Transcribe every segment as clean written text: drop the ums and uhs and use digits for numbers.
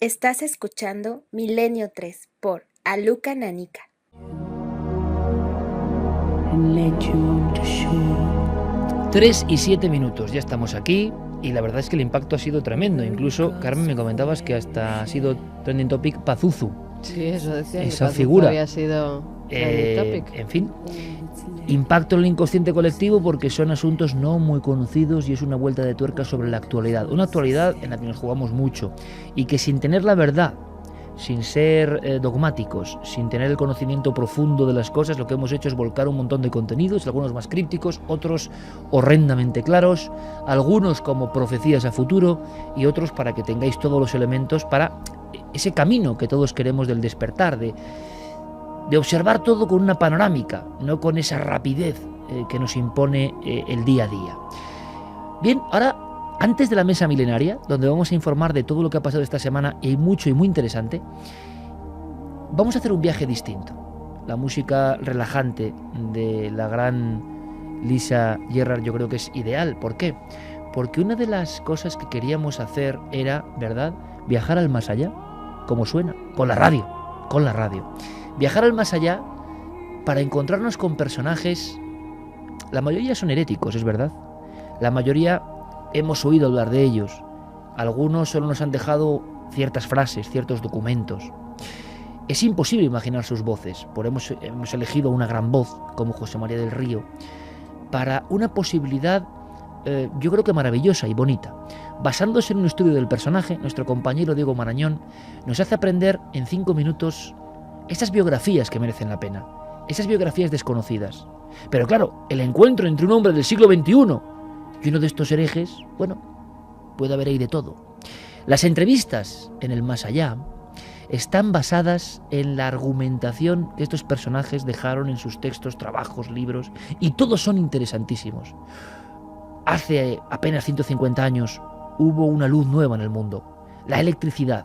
Estás escuchando Milenio 3 por Aluka Nanika. 3 y 7 minutos, ya estamos aquí y la verdad es que el impacto ha sido tremendo. Incluso, Carmen, me comentabas que hasta ha sido trending topic Pazuzu. Sí, eso decía. Esa que figura había sido trending topic. En fin, impacto en el inconsciente colectivo porque son asuntos no muy conocidos y es una vuelta de tuerca sobre la actualidad. Una actualidad en la que nos jugamos mucho y que sin tener la verdad, sin ser dogmáticos, sin tener el conocimiento profundo de las cosas, lo que hemos hecho es volcar un montón de contenidos, algunos más crípticos, otros horrendamente claros, algunos como profecías a futuro y otros para que tengáis todos los elementos para ese camino que todos queremos del despertar, de observar todo con una panorámica, no con esa rapidez que nos impone el día a día. Bien, ahora, antes de la mesa milenaria, donde vamos a informar de todo lo que ha pasado esta semana, y hay mucho y muy interesante, vamos a hacer un viaje distinto. La música relajante de la gran Lisa Gerrard yo creo que es ideal. ¿Por qué? Porque una de las cosas que queríamos hacer era, ¿verdad?, viajar al más allá, como suena, con la radio. Viajar al más allá para encontrarnos con personajes, la mayoría son heréticos, es verdad, la mayoría hemos oído hablar de ellos, algunos solo nos han dejado ciertas frases, ciertos documentos. Es imposible imaginar sus voces, por eso hemos elegido una gran voz como José María del Río, para una posibilidad yo creo que maravillosa y bonita. Basándose en un estudio del personaje, nuestro compañero Diego Marañón nos hace aprender en 5 minutos esas biografías que merecen la pena, esas biografías desconocidas. Pero claro, el encuentro entre un hombre del siglo XXI y uno de estos herejes, bueno, puede haber ahí de todo. Las entrevistas en el más allá están basadas en la argumentación que estos personajes dejaron en sus textos, trabajos, libros, y todos son interesantísimos. Hace apenas 150 años hubo una luz nueva en el mundo, la electricidad.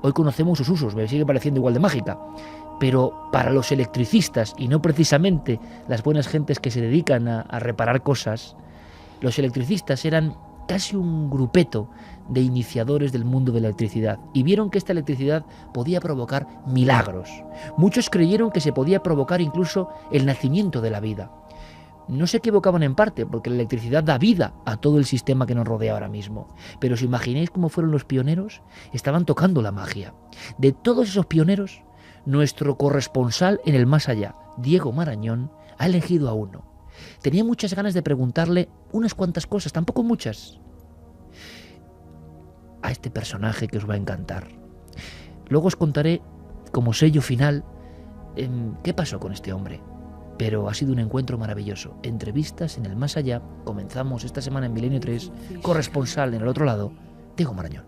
Hoy conocemos sus usos, me sigue pareciendo igual de mágica, pero para los electricistas, y no precisamente las buenas gentes que se dedican a reparar cosas, los electricistas eran casi un grupeto de iniciadores del mundo de la electricidad y vieron que esta electricidad podía provocar milagros. Muchos creyeron que se podía provocar incluso el nacimiento de la vida. No se equivocaban en parte, porque la electricidad da vida a todo el sistema que nos rodea ahora mismo. Pero si imagináis cómo fueron los pioneros, estaban tocando la magia. De todos esos pioneros, nuestro corresponsal en el más allá, Diego Marañón, ha elegido a uno. Tenía muchas ganas de preguntarle unas cuantas cosas, tampoco muchas, a este personaje que os va a encantar. Luego os contaré, como sello final, qué pasó con este hombre. Pero ha sido un encuentro maravilloso. Entrevistas en el más allá. Comenzamos esta semana en Milenio 3, corresponsal en el otro lado, Diego Marañón.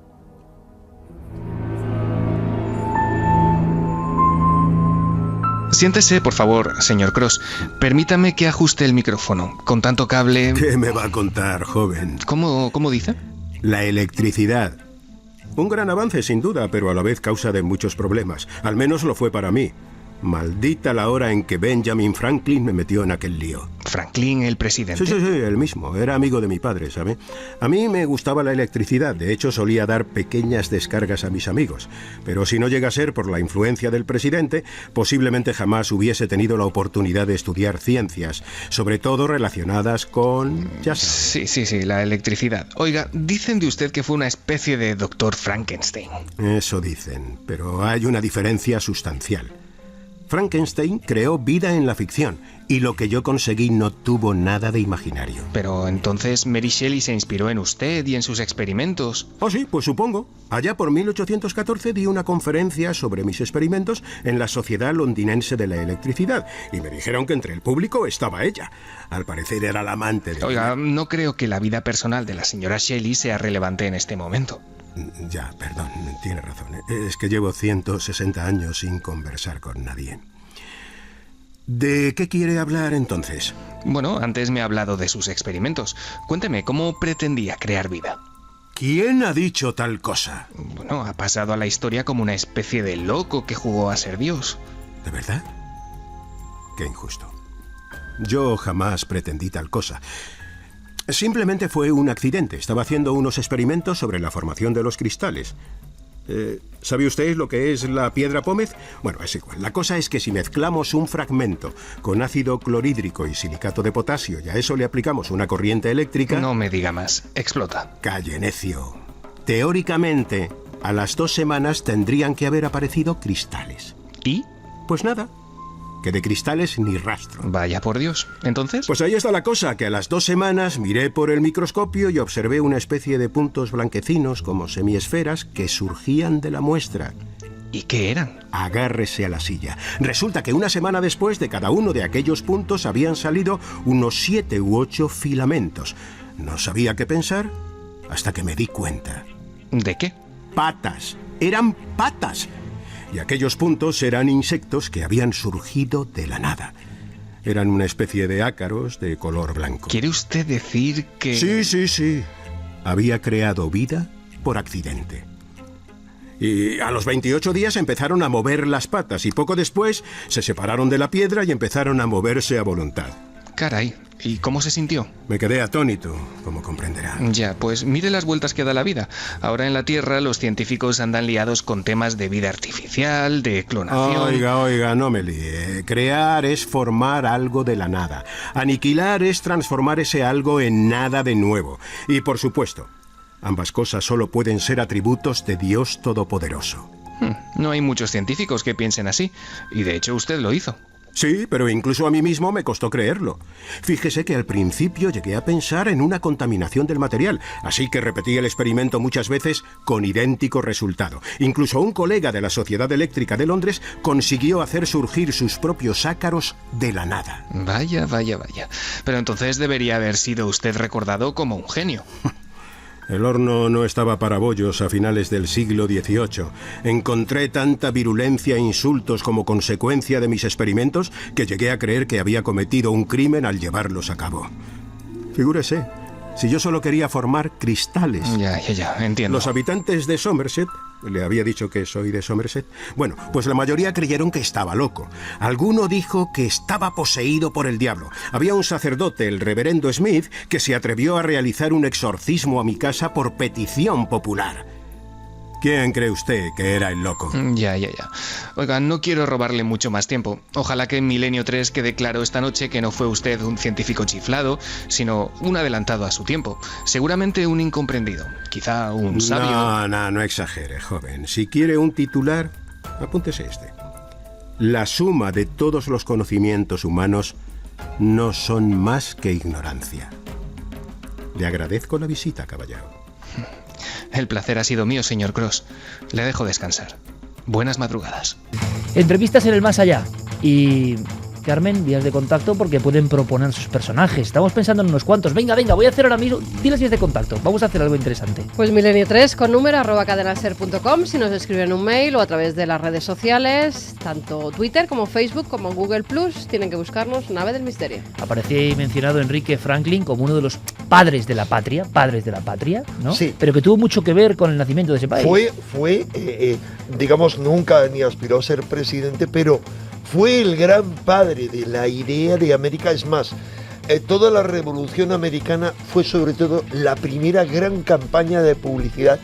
Siéntese, por favor, señor Cross. Permítame que ajuste el micrófono. Con tanto cable... ¿Qué me va a contar, joven? ¿Cómo dice? La electricidad. Un gran avance, sin duda, pero a la vez causa de muchos problemas. Al menos lo fue para mí. Maldita la hora en que Benjamin Franklin me metió en aquel lío. ¿Franklin, el presidente? Sí, el mismo. Era amigo de mi padre, ¿sabe? A mí me gustaba la electricidad. De hecho, solía dar pequeñas descargas a mis amigos. Pero si no llega a ser por la influencia del presidente, posiblemente jamás hubiese tenido la oportunidad de estudiar ciencias, sobre todo relacionadas con... ya sabe. Sí, la electricidad. Oiga, dicen de usted que fue una especie de doctor Frankenstein. Eso dicen, pero hay una diferencia sustancial. Frankenstein creó vida en la ficción, y lo que yo conseguí no tuvo nada de imaginario. Pero entonces Mary Shelley se inspiró en usted y en sus experimentos. Oh sí, pues supongo. Allá por 1814 di una conferencia sobre mis experimentos en la Sociedad Londinense de la Electricidad, y me dijeron que entre el público estaba ella. Al parecer era la amante de... Oiga, no creo que la vida personal de la señora Shelley sea relevante en este momento. Ya, perdón, tiene razón. Es que llevo 160 años sin conversar con nadie. ¿De qué quiere hablar entonces? Bueno, antes me ha hablado de sus experimentos. Cuénteme, ¿cómo pretendía crear vida? ¿Quién ha dicho tal cosa? Bueno, ha pasado a la historia como una especie de loco que jugó a ser Dios. ¿De verdad? Qué injusto. Yo jamás pretendí tal cosa. Simplemente fue un accidente. Estaba haciendo unos experimentos sobre la formación de los cristales. ¿Sabe usted lo que es la piedra pómez? Bueno, es igual. La cosa es que si mezclamos un fragmento con ácido clorhídrico y silicato de potasio y a eso le aplicamos una corriente eléctrica... No me diga más. Explota. Calle, necio. Teóricamente, a las 2 semanas tendrían que haber aparecido cristales. ¿Y? Pues nada, que de cristales ni rastro. Vaya por Dios. ¿Entonces? Pues ahí está la cosa, que a las 2 semanas miré por el microscopio y observé una especie de puntos blanquecinos como semiesferas que surgían de la muestra. ¿Y qué eran? Agárrese a la silla. Resulta que una semana después de cada uno de aquellos puntos habían salido unos 7 u 8 filamentos. No sabía qué pensar hasta que me di cuenta. ¿De qué? Patas. Eran patas. Y aquellos puntos eran insectos que habían surgido de la nada. Eran una especie de ácaros de color blanco. ¿Quiere usted decir que...? Sí. Había creado vida por accidente. Y a los 28 días empezaron a mover las patas y poco después se separaron de la piedra y empezaron a moverse a voluntad. Caray, ¿y cómo se sintió? Me quedé atónito, como comprenderá. Ya, pues mire las vueltas que da la vida. Ahora en la Tierra los científicos andan liados con temas de vida artificial, de clonación... Oiga, no me líe. Crear es formar algo de la nada. Aniquilar es transformar ese algo en nada de nuevo. Y por supuesto, ambas cosas solo pueden ser atributos de Dios Todopoderoso. No hay muchos científicos que piensen así. Y de hecho usted lo hizo. Sí, pero incluso a mí mismo me costó creerlo. Fíjese que al principio llegué a pensar en una contaminación del material, así que repetí el experimento muchas veces con idéntico resultado. Incluso un colega de la Sociedad Eléctrica de Londres consiguió hacer surgir sus propios ácaros de la nada. Vaya. Pero entonces debería haber sido usted recordado como un genio. El horno no estaba para bollos a finales del siglo XVIII. Encontré tanta virulencia e insultos como consecuencia de mis experimentos que llegué a creer que había cometido un crimen al llevarlos a cabo. Figúrese, si yo solo quería formar cristales. Ya, entiendo. Los habitantes de Somerset, le había dicho que soy de Somerset, bueno, pues la mayoría creyeron que estaba loco. Alguno dijo que estaba poseído por el diablo. Había un sacerdote, el reverendo Smith, que se atrevió a realizar un exorcismo a mi casa por petición popular. ¿Quién cree usted que era el loco? Ya. Oiga, no quiero robarle mucho más tiempo. Ojalá que en Milenio 3 quede claro esta noche que no fue usted un científico chiflado, sino un adelantado a su tiempo. Seguramente un incomprendido. Quizá un sabio. No exagere, joven. Si quiere un titular, apúntese este. La suma de todos los conocimientos humanos no son más que ignorancia. Le agradezco la visita, caballero. El placer ha sido mío, señor Cross. Le dejo descansar. Buenas madrugadas. Entrevistas en el más allá. Y Carmen, vías de contacto porque pueden proponer sus personajes. Estamos pensando en unos cuantos. Venga, voy a hacer ahora mismo. Di las vías de contacto. Vamos a hacer algo interesante. Pues milenio3 con número @cadenaser.com si nos escriben un mail o a través de las redes sociales, tanto Twitter como Facebook como Google Plus. Tienen que buscarnos Nave del Misterio. Aparecía ahí mencionado Enrique Franklin como uno de los padres de la patria, ¿no? Sí. Pero que tuvo mucho que ver con el nacimiento de ese país. Fue digamos, nunca ni aspiró a ser presidente, pero fue el gran padre de la idea de América. Es más, toda la Revolución Americana fue sobre todo la primera gran campaña de publicidad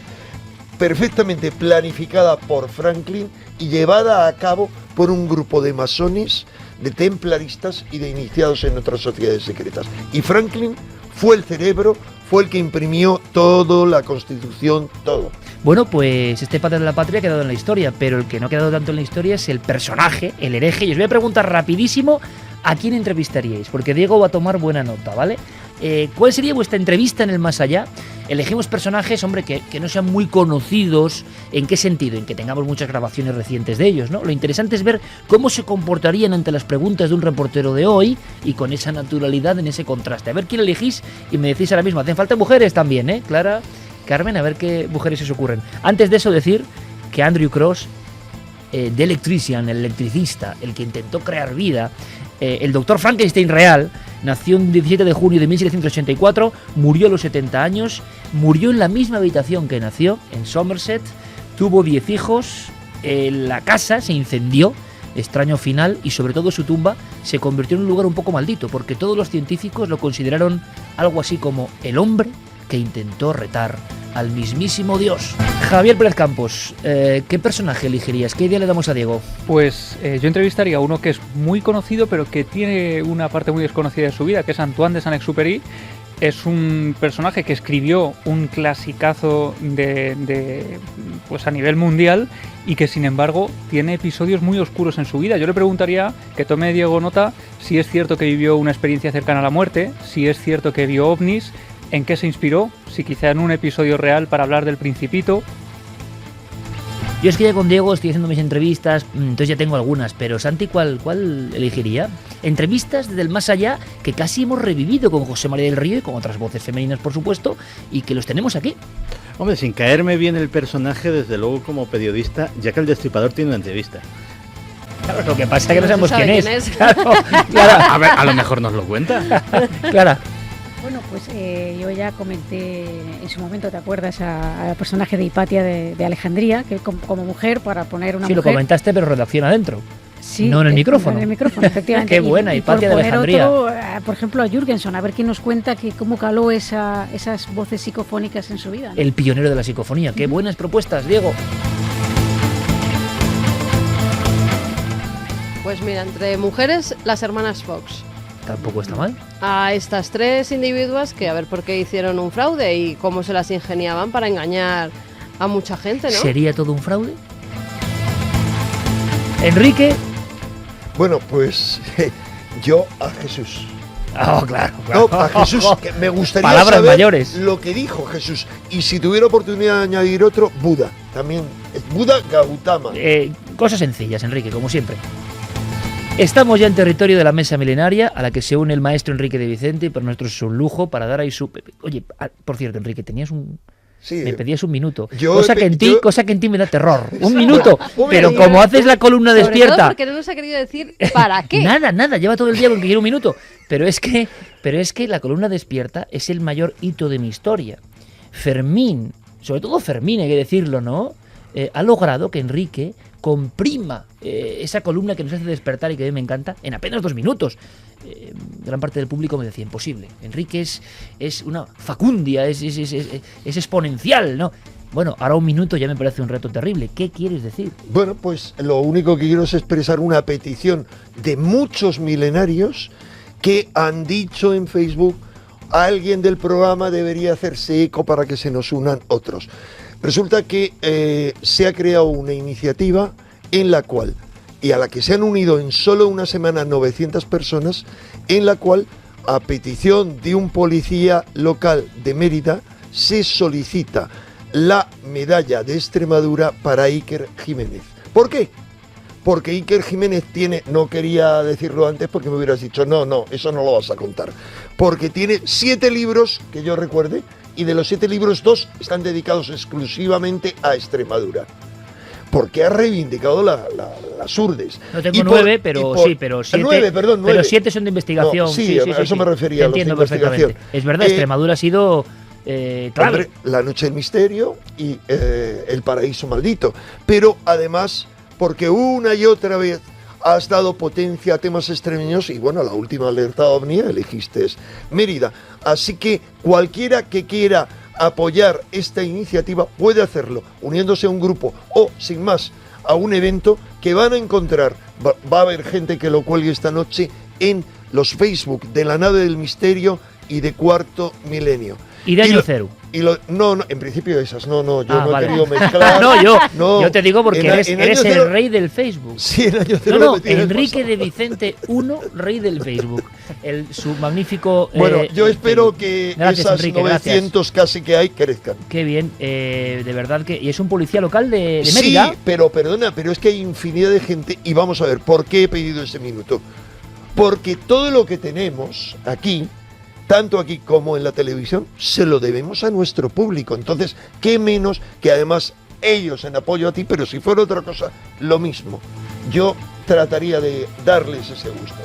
perfectamente planificada por Franklin y llevada a cabo por un grupo de masones, de templaristas y de iniciados en otras sociedades secretas. Y Franklin fue el cerebro, fue el que imprimió todo, la Constitución, todo. Bueno, pues este padre de la patria ha quedado en la historia, pero el que no ha quedado tanto en la historia es el personaje, el hereje. Y os voy a preguntar rapidísimo a quién entrevistaríais, porque Diego va a tomar buena nota, ¿vale? ¿Cuál sería vuestra entrevista en el más allá? Elegimos personajes, hombre, que no sean muy conocidos. ¿En qué sentido? En que tengamos muchas grabaciones recientes de ellos, ¿no? Lo interesante es ver cómo se comportarían ante las preguntas de un reportero de hoy y con esa naturalidad, en ese contraste. A ver quién elegís y me decís ahora mismo. Hacen falta mujeres también, ¿eh? Clara, Carmen, a ver qué mujeres se os ocurren. Antes de eso decir que Andrew Cross, The Electrician, el electricista, el que intentó crear vida, el doctor Frankenstein real, nació el 17 de junio de 1784, murió a los 70 años, murió en la misma habitación que nació, en Somerset, tuvo 10 hijos, la casa se incendió, extraño final, y sobre todo su tumba se convirtió en un lugar un poco maldito, porque todos los científicos lo consideraron algo así como el hombre que intentó retar al mismísimo Dios. Javier Pérez Campos, ¿qué personaje elegirías? ¿Qué idea le damos a Diego? Pues yo entrevistaría a uno que es muy conocido, pero que tiene una parte muy desconocida de su vida, que es Antoine de Saint-Exupéry. Es un personaje que escribió un clasicazo pues a nivel mundial y que sin embargo tiene episodios muy oscuros en su vida. Yo le preguntaría que tome Diego nota si es cierto que vivió una experiencia cercana a la muerte, si es cierto que vio ovnis, en qué se inspiró, si quizá en un episodio real para hablar del Principito. Yo es que ya con Diego estoy haciendo mis entrevistas, entonces ya tengo algunas, pero Santi, ¿cuál elegiría? Entrevistas desde el más allá que casi hemos revivido con José María del Río y con otras voces femeninas, por supuesto, y que los tenemos aquí. Hombre, sin caerme bien el personaje, desde luego como periodista, ya que el Destripador tiene una entrevista. Claro, lo que pasa es que no No se sabemos sabe quién quién es. es. Claro, Clara. A ver, a lo mejor nos lo cuenta. Clara. Bueno, pues yo ya comenté en su momento, ¿te acuerdas? Al personaje de Hipatia de Alejandría, que como mujer, para poner una Sí, mujer... lo comentaste, pero redacción adentro. Sí, no en el micrófono. No en el micrófono, efectivamente. Qué buena, Hipatia de por poner Alejandría. otro, por ejemplo, a Jürgenson, a ver quién nos cuenta cómo caló esas voces psicofónicas en su vida, ¿no? El pionero de la psicofonía. Qué buenas propuestas, Diego. Pues mira, entre mujeres, las hermanas Fox. Tampoco está mal. A estas tres individuas que a ver por qué hicieron un fraude y cómo se las ingeniaban para engañar a mucha gente, ¿no? ¿Sería todo un fraude? Enrique. Bueno, pues yo a Jesús. Oh, claro. No, a Jesús, que me gustaría Palabras saber mayores. lo que dijo Jesús. Y si tuviera oportunidad de añadir otro, Buda. También, Buda Gautama. Cosas sencillas, Enrique, como siempre. Estamos ya en territorio de la mesa milenaria a la que se une el maestro Enrique de Vicente y para nosotros es un lujo para dar ahí su... Oye, por cierto, Enrique, tenías un... Sí, Me pedías un minuto. yo Cosa he que en ti me da terror. Un Bueno, minuto. un Pero minuto. como haces la columna Sobre todo despierta... porque no nos ha querido decir para qué. Nada, lleva todo el día con que quiere un minuto. Pero es que la columna despierta es el mayor hito de mi historia. Fermín, sobre todo Fermín, hay que decirlo, ¿no? Ha logrado que Enrique comprima esa columna que nos hace despertar y que a mí me encanta en apenas 2 minutos. Gran parte del público me decía, imposible. Enrique es una facundia, es exponencial, ¿no? Bueno, ahora 1 minuto ya me parece un reto terrible. ¿Qué quieres decir? Bueno, pues lo único que quiero es expresar una petición de muchos milenarios que han dicho en Facebook: alguien del programa debería hacerse eco para que se nos unan otros. Resulta que se ha creado una iniciativa en la cual, y a la que se han unido en solo una semana 900 personas, en la cual, a petición de un policía local de Mérida, se solicita la medalla de Extremadura para Iker Jiménez. ¿Por qué? Porque Iker Jiménez tiene, no quería decirlo antes porque me hubieras dicho, no, eso no lo vas a contar, porque tiene 7 libros, que yo recuerde, y de los 7 libros 2 están dedicados exclusivamente a Extremadura. Porque ha reivindicado las urdes. No tengo 9, pero 7. 9, perdón, 9. Pero 7 son de investigación. No, sí, a eso me refería. Te entiendo los de perfectamente. investigación. Es verdad, Extremadura ha sido clave. Hombre, La Noche del Misterio y El Paraíso Maldito. Pero además, porque una y otra vez has dado potencia a temas extremeños y bueno, la última alerta OVNI elegiste Mérida. Así que cualquiera que quiera apoyar esta iniciativa puede hacerlo uniéndose a un grupo o, sin más, a un evento que van a encontrar. Va a haber gente que lo cuelgue esta noche en los Facebook de La Nave del Misterio y de Cuarto Milenio. Y de Año Cero. No, en principio esas, yo no vale. he querido mezclar. yo te digo porque eres el rey del Facebook. Sí, en Año Cero. Enrique de Vicente I, rey del Facebook. Su magnífico... Bueno, yo espero que gracias, esas Enrique, 900 gracias. casi que hay crezcan. Qué bien, de verdad que... ¿Y es un policía local de Mérida? Sí, pero es que hay infinidad de gente y vamos a ver, ¿por qué he pedido ese minuto? Porque todo lo que tenemos aquí, tanto aquí como en la televisión, se lo debemos a nuestro público. Entonces, qué menos que además ellos en apoyo a ti, pero si fuera otra cosa, lo mismo. Yo trataría de darles ese gusto.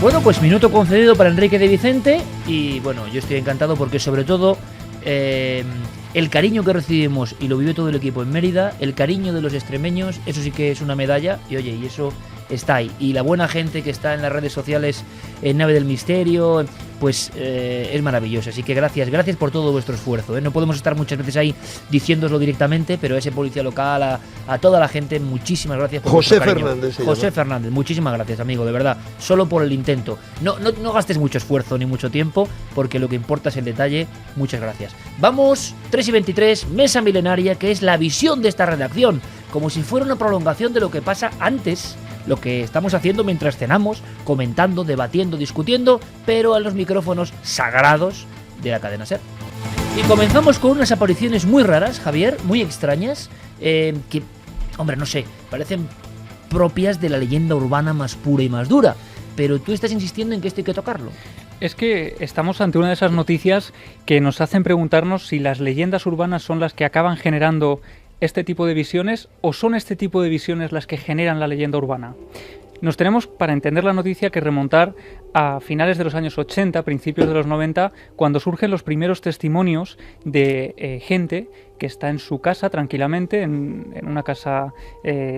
Bueno, pues minuto concedido para Enrique de Vicente y bueno, yo estoy encantado porque sobre todo el cariño que recibimos y lo vive todo el equipo en Mérida, el cariño de los extremeños, eso sí que es una medalla y oye, y eso está ahí. Y la buena gente que está en las redes sociales, en Nave del Misterio, pues es maravilloso. Así que gracias por todo vuestro esfuerzo. No podemos estar muchas veces ahí diciéndoslo directamente, pero a ese policía local, a toda la gente, muchísimas gracias por José vuestro cariño. Fernández se José llama. Fernández, muchísimas gracias, amigo, de verdad. Solo por el intento. No gastes mucho esfuerzo ni mucho tiempo, porque lo que importa es el detalle. Muchas gracias. Vamos, 3:23, Mesa Milenaria, que es la visión de esta redacción, como si fuera una prolongación de lo que pasa antes, lo que estamos haciendo mientras cenamos, comentando, debatiendo, discutiendo, pero a los micrófonos sagrados de la cadena SER. Y comenzamos con unas apariciones muy raras, Javier, muy extrañas, que, hombre, no sé, parecen propias de la leyenda urbana más pura y más dura, pero tú estás insistiendo en que esto hay que tocarlo. Es que estamos ante una de esas noticias que nos hacen preguntarnos si las leyendas urbanas son las que acaban generando este tipo de visiones o son este tipo de visiones las que generan la leyenda urbana. Nos tenemos, para entender la noticia, que remontar a finales de los años 80, principios de los 90, cuando surgen los primeros testimonios de gente que está en su casa tranquilamente, en una casa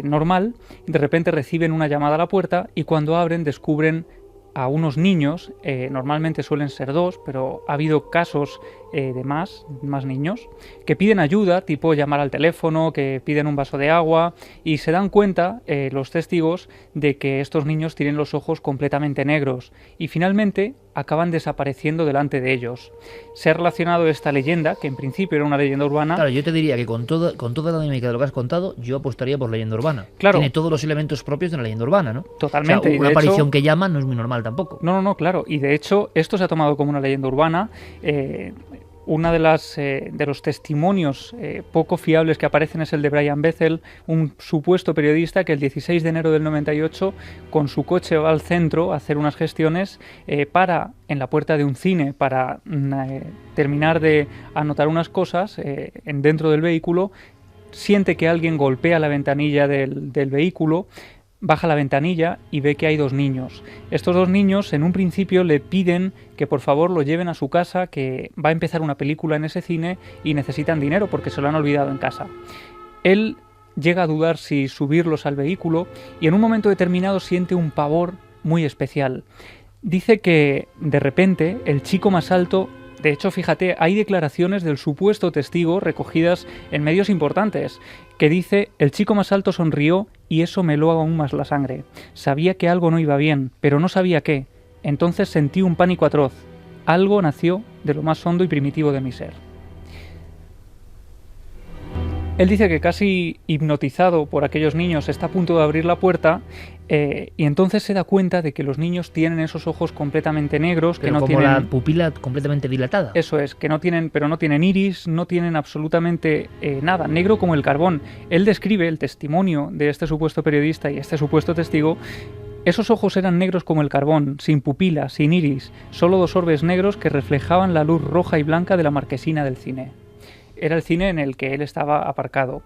normal, de repente reciben una llamada a la puerta y cuando abren descubren a unos niños, normalmente suelen ser 2, pero ha habido casos de más niños, que piden ayuda, tipo llamar al teléfono, que piden un vaso de agua, y se dan cuenta los testigos de que estos niños tienen los ojos completamente negros, y finalmente acaban desapareciendo delante de ellos. Se ha relacionado esta leyenda, que en principio era una leyenda urbana. Claro, yo te diría que con toda la dinámica de lo que has contado, yo apostaría por leyenda urbana. Claro. Tiene todos los elementos propios de una leyenda urbana, ¿no? Totalmente. O sea, y una de aparición hecho, que llama no es muy normal tampoco. No, claro. Y de hecho, esto se ha tomado como una leyenda urbana. Una de los testimonios poco fiables que aparecen es el de Brian Bethel, un supuesto periodista que el 16 de enero del 98 con su coche va al centro a hacer unas gestiones, para en la puerta de un cine para terminar de anotar unas cosas dentro del vehículo, siente que alguien golpea la ventanilla del vehículo. Baja la ventanilla y ve que hay 2 niños. Estos 2 niños en un principio le piden que por favor lo lleven a su casa, que va a empezar una película en ese cine y necesitan dinero porque se lo han olvidado en casa. Él llega a dudar si subirlos al vehículo y en un momento determinado siente un pavor muy especial. Dice que de repente el chico más alto... De hecho, fíjate, hay declaraciones del supuesto testigo recogidas en medios importantes, que dice: el chico más alto sonrió y eso me heló aún más la sangre. Sabía que algo no iba bien, pero no sabía qué. Entonces sentí un pánico atroz. Algo nació de lo más hondo y primitivo de mi ser. Él dice que casi hipnotizado por aquellos niños está a punto de abrir la puerta y entonces se da cuenta de que los niños tienen esos ojos completamente negros, Pero que no como tienen la pupila completamente dilatada. Eso es, que no tienen iris, no tienen absolutamente nada, negro como el carbón. Él describe el testimonio de este supuesto periodista y este supuesto testigo. Esos ojos eran negros como el carbón, sin pupila, sin iris, solo 2 orbes negros que reflejaban la luz roja y blanca de la marquesina del cine. Era el cine en el que él estaba aparcado.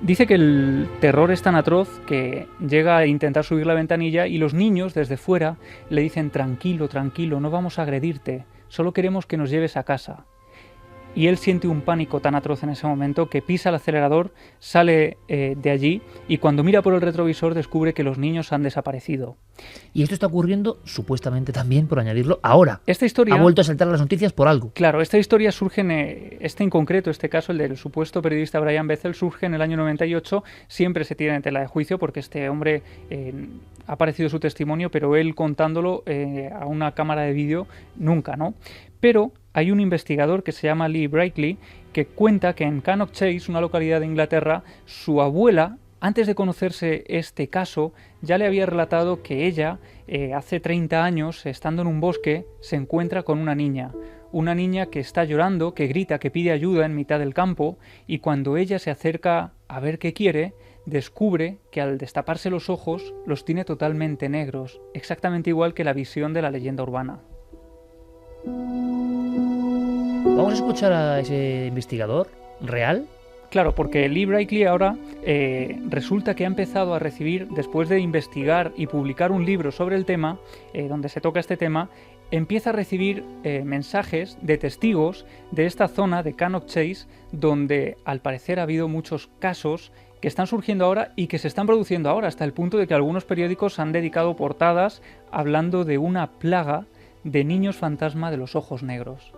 Dice que el terror es tan atroz que llega a intentar subir la ventanilla y los niños desde fuera le dicen: tranquilo, no vamos a agredirte, solo queremos que nos lleves a casa. Y él siente un pánico tan atroz en ese momento que pisa el acelerador, sale de allí y cuando mira por el retrovisor descubre que los niños han desaparecido. Y esto está ocurriendo, supuestamente también, por añadirlo, ahora. Esta historia ha vuelto a saltar las noticias por algo. Claro, esta historia surge en concreto, este caso, el del supuesto periodista Brian Bethel, surge en el año 98. Siempre se tiene en tela de juicio porque este hombre ha aparecido su testimonio, pero él contándolo a una cámara de vídeo nunca, ¿no? Pero hay un investigador que se llama Lee Brickley que cuenta que en Cannock Chase, una localidad de Inglaterra, su abuela, antes de conocerse este caso, ya le había relatado que ella, hace 30 años, estando en un bosque, se encuentra con una niña que está llorando, que grita, que pide ayuda en mitad del campo, y cuando ella se acerca a ver qué quiere, descubre que al destaparse los ojos los tiene totalmente negros, exactamente igual que la visión de la leyenda urbana. Vamos a escuchar a ese investigador real. Claro, porque Lee Brickley ahora resulta que ha empezado a recibir, después de investigar y publicar un libro sobre el tema, donde se toca este tema, empieza a recibir mensajes de testigos de esta zona de Cannock Chase, donde al parecer ha habido muchos casos que están surgiendo ahora y que se están produciendo ahora, hasta el punto de que algunos periódicos han dedicado portadas hablando de una plaga de niños fantasma de los ojos negros.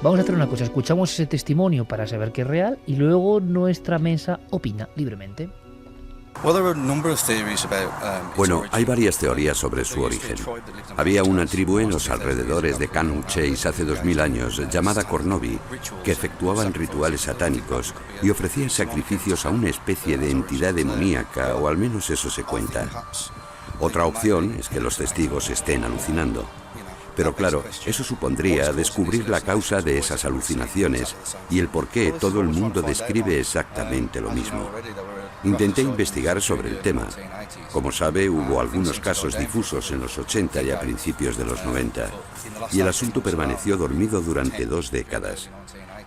Vamos a hacer una cosa, escuchamos ese testimonio para saber que es real y luego nuestra mesa opina libremente. Bueno, hay varias teorías sobre su origen. Había una tribu en los alrededores de Cannock Chase hace 2000 años, llamada Cornovi, que efectuaban rituales satánicos y ofrecían sacrificios a una especie de entidad demoníaca, o al menos eso se cuenta. Otra opción es que los testigos estén alucinando. Pero claro, eso supondría descubrir la causa de esas alucinaciones y el por qué todo el mundo describe exactamente lo mismo. Intenté investigar sobre el tema. Como sabe, hubo algunos casos difusos en los 80 y a principios de los 90, y el asunto permaneció dormido durante 2 décadas.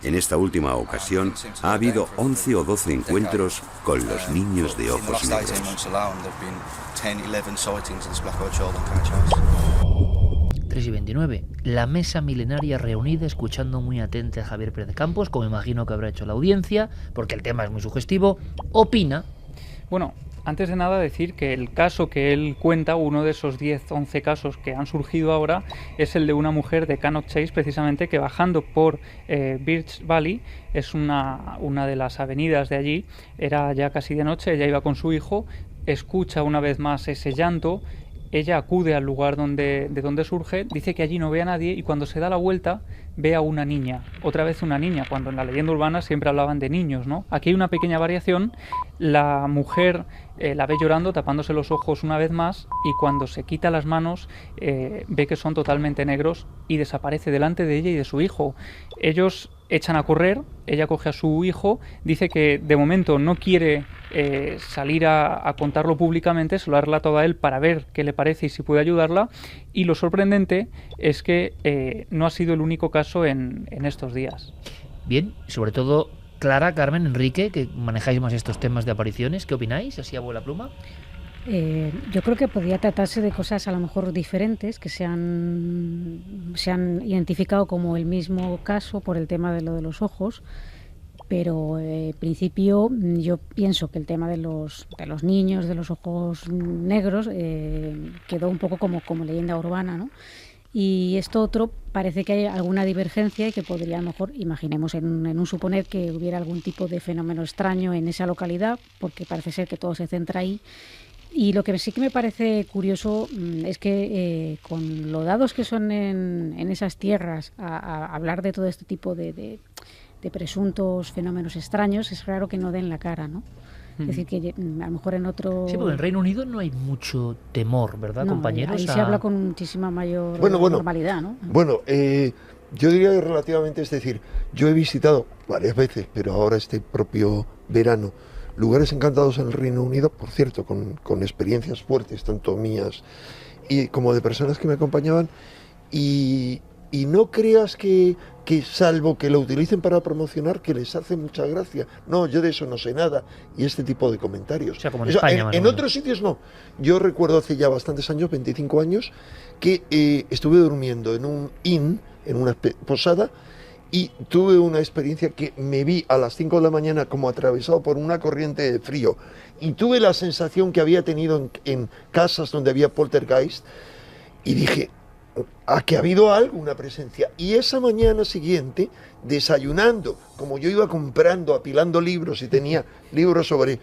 En esta última ocasión ha habido 11 o 12 encuentros con los niños de ojos negros. 3:29. La mesa milenaria reunida, escuchando muy atenta a Javier Pérez Campos, como imagino que habrá hecho la audiencia, porque el tema es muy sugestivo, opina. Bueno, antes de nada decir que el caso que él cuenta, uno de esos 10-11 casos que han surgido ahora, es el de una mujer de Cannock Chase, precisamente, que bajando por Birch Valley, es una de las avenidas de allí, era ya casi de noche, ella iba con su hijo, escucha una vez más ese llanto. Ella acude al lugar de donde surge, dice que allí no ve a nadie y cuando se da la vuelta ve a una niña, otra vez una niña, cuando en la leyenda urbana siempre hablaban de niños, ¿no? Aquí hay una pequeña variación, la mujer la ve llorando, tapándose los ojos una vez más y cuando se quita las manos ve que son totalmente negros y desaparece delante de ella y de su hijo. Ellos echan a correr, ella coge a su hijo, dice que de momento no quiere salir a contarlo públicamente, se lo ha relatado a él para ver qué le parece y si puede ayudarla, y lo sorprendente es que no ha sido el único caso en estos días. Bien, sobre todo Clara, Carmen, Enrique, que manejáis más estos temas de apariciones, ¿qué opináis? Así a vuela pluma. Yo creo que podría tratarse de cosas a lo mejor diferentes que se han identificado como el mismo caso por el tema de lo de los ojos, pero en principio yo pienso que el tema de los niños de los ojos negros quedó un poco como leyenda urbana, ¿no? Y esto otro parece que hay alguna divergencia y que podría a lo mejor, imaginemos en un suponer que hubiera algún tipo de fenómeno extraño en esa localidad, porque parece ser que todo se centra ahí. Y lo que sí que me parece curioso es que con lo dados que son en esas tierras a hablar de todo este tipo de presuntos fenómenos extraños, es raro que no den la cara, ¿no? Es decir, que a lo mejor en otro... Sí, porque en Reino Unido no hay mucho temor, ¿verdad, no, compañeros? Ahí se habla con muchísima mayor normalidad, ¿no? Bueno, yo diría que relativamente, es decir, yo he visitado varias veces, pero ahora este propio verano, lugares encantados en el Reino Unido, por cierto, con experiencias fuertes, tanto mías y como de personas que me acompañaban, y no creas que salvo que lo utilicen para promocionar, que les hace mucha gracia. No, yo de eso no sé nada, y este tipo de comentarios. O sea, como en España, en otros sitios no. Yo recuerdo hace ya bastantes años, 25 años, que estuve durmiendo en un inn, en una posada, y tuve una experiencia que me vi a las 5 de la mañana como atravesado por una corriente de frío, y tuve la sensación que había tenido en casas donde había poltergeist, y dije, a que ha habido alguna presencia. Y esa mañana siguiente, desayunando, como yo iba comprando, apilando libros y tenía libros sobre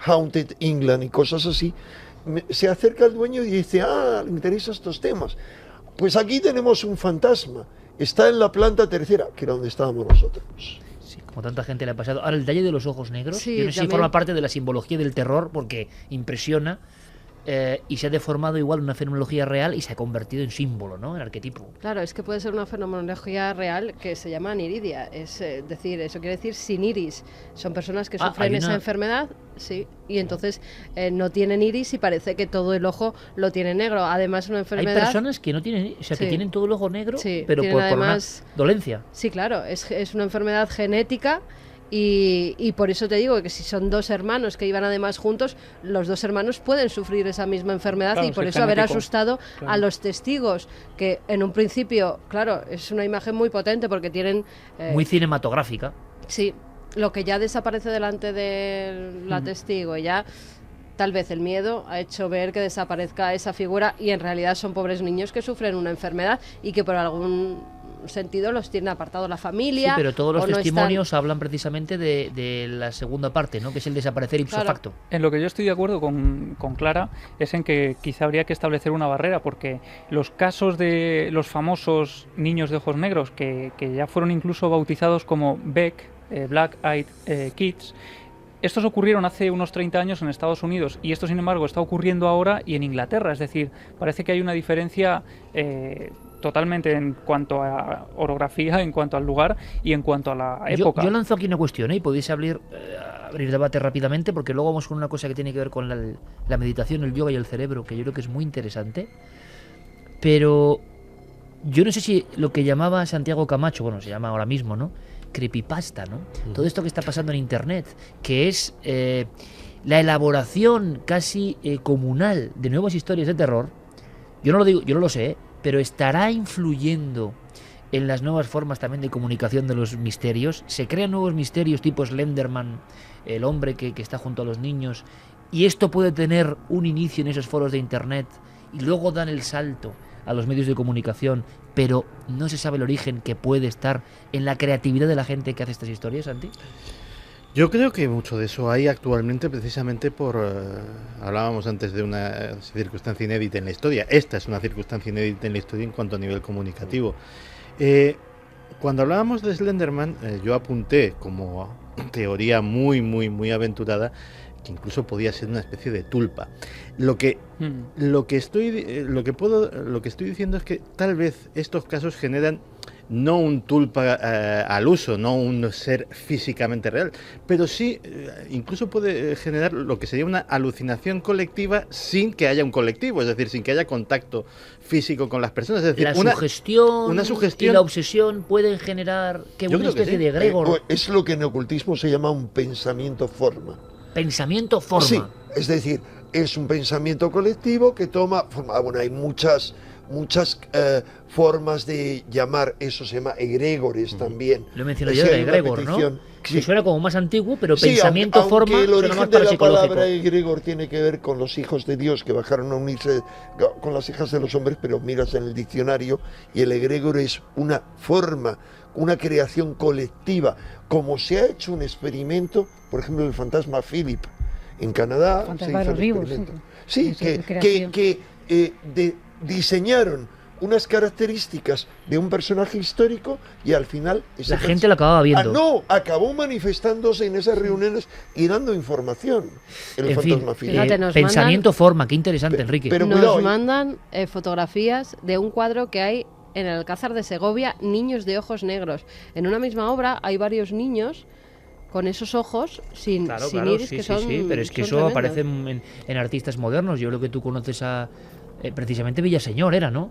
Haunted England y cosas así, se acerca el dueño y dice, le interesan estos temas. Pues aquí tenemos un fantasma, está en la planta tercera, que era donde estábamos nosotros. Sí, como tanta gente le ha pasado. Ahora, el detalle de los ojos negros, Sí, yo no sé si también forma parte de la simbología del terror, porque impresiona. Y se ha deformado igual una fenomenología real y se ha convertido en símbolo, ¿no? En arquetipo. Claro, es que puede ser una fenomenología real que se llama aniridia, es decir, eso quiere decir sin iris. Son personas que sufren esa enfermedad, sí, y entonces no tienen iris y parece que todo el ojo lo tiene negro. Además, una enfermedad... Hay personas que no tienen, o sea, que tienen todo el ojo negro, sí, pero por además, una dolencia. Sí, claro, es una enfermedad genética. Y por eso te digo que si son dos hermanos que iban además juntos, los dos hermanos pueden sufrir esa misma enfermedad, claro, y por eso haber asustado a los testigos, que en un principio, claro, es una imagen muy potente porque tienen... muy cinematográfica. Sí. lo que ya desaparece delante de la testigo, ya tal vez el miedo ha hecho ver que desaparezca esa figura y en realidad son pobres niños que sufren una enfermedad y que por algún sentido los tiene apartados la familia. Sí, pero todos los no testimonios hablan precisamente de la segunda parte, ¿no? Que es el desaparecer ipso facto. En lo que yo estoy de acuerdo con Clara es en que quizá habría que establecer una barrera, porque los casos de los famosos niños de ojos negros que ya fueron incluso bautizados como Beck, Black Eyed Kids, estos ocurrieron hace unos 30 años en Estados Unidos y esto, sin embargo, está ocurriendo ahora y en Inglaterra. Es decir, parece que hay una diferencia totalmente en cuanto a orografía, en cuanto al lugar y en cuanto a la época. Yo lanzo aquí una cuestión, y podéis abrir debate rápidamente, porque luego vamos con una cosa que tiene que ver con la meditación, el yoga y el cerebro, que yo creo que es muy interesante. Pero yo no sé si lo que llamaba Santiago Camacho, bueno, se llama ahora mismo, ¿no? Creepypasta, ¿no? Todo esto que está pasando en Internet, que es la elaboración casi comunal de nuevas historias de terror. Yo no lo digo, yo no lo sé, pero estará influyendo en las nuevas formas también de comunicación de los misterios. Se crean nuevos misterios tipo Slenderman, el hombre que está junto a los niños, y esto puede tener un inicio en esos foros de Internet y luego dan el salto a los medios de comunicación, pero no se sabe el origen, que puede estar en la creatividad de la gente que hace estas historias, Santi. Yo creo que mucho de eso hay actualmente precisamente por... hablábamos antes de una circunstancia inédita en la historia. Esta es una circunstancia inédita en la historia en cuanto a nivel comunicativo. Cuando hablábamos de Slenderman, yo apunté como teoría muy aventurada que incluso podía ser una especie de tulpa. Lo que estoy diciendo es que tal vez estos casos generan no un tulpa al uso, no un ser físicamente real, pero sí incluso puede generar lo que sería una alucinación colectiva sin que haya un colectivo, es decir, sin que haya contacto físico con las personas. Es decir, una sugestión y la obsesión pueden generar una especie de egregor. Es lo que en ocultismo se llama un pensamiento forma. Pensamiento forma. Sí, es decir, es un pensamiento colectivo que toma forma. Bueno, hay muchas formas de llamar, eso se llama egregores también. Lo he mencionado yo, de egregor, ¿no? Sí. Que suena como más antiguo, pero sí, pensamiento aunque forma el origen suena más de para la psicológico. palabra egregor tiene que ver con los hijos de Dios que bajaron a unirse con las hijas de los hombres, pero miras en el diccionario y el egregor es una forma, una creación colectiva, como se ha hecho un experimento, por ejemplo, el fantasma Philip en Canadá. Se hizo el experimento. Sí, que diseñaron unas características de un personaje histórico y al final la gente lo acababa viendo. Acabó manifestándose en esas reuniones y dando información. El fantasma Philip. Pensamiento forma, qué interesante, Enrique. Pero nos mandan fotografías de un cuadro que hay en el Alcázar de Segovia, niños de ojos negros. En una misma obra hay varios niños con esos ojos sin iris, que son sí, pero es que eso tremendos. aparece en artistas modernos. Yo creo que tú conoces a precisamente Villaseñor, era, ¿no?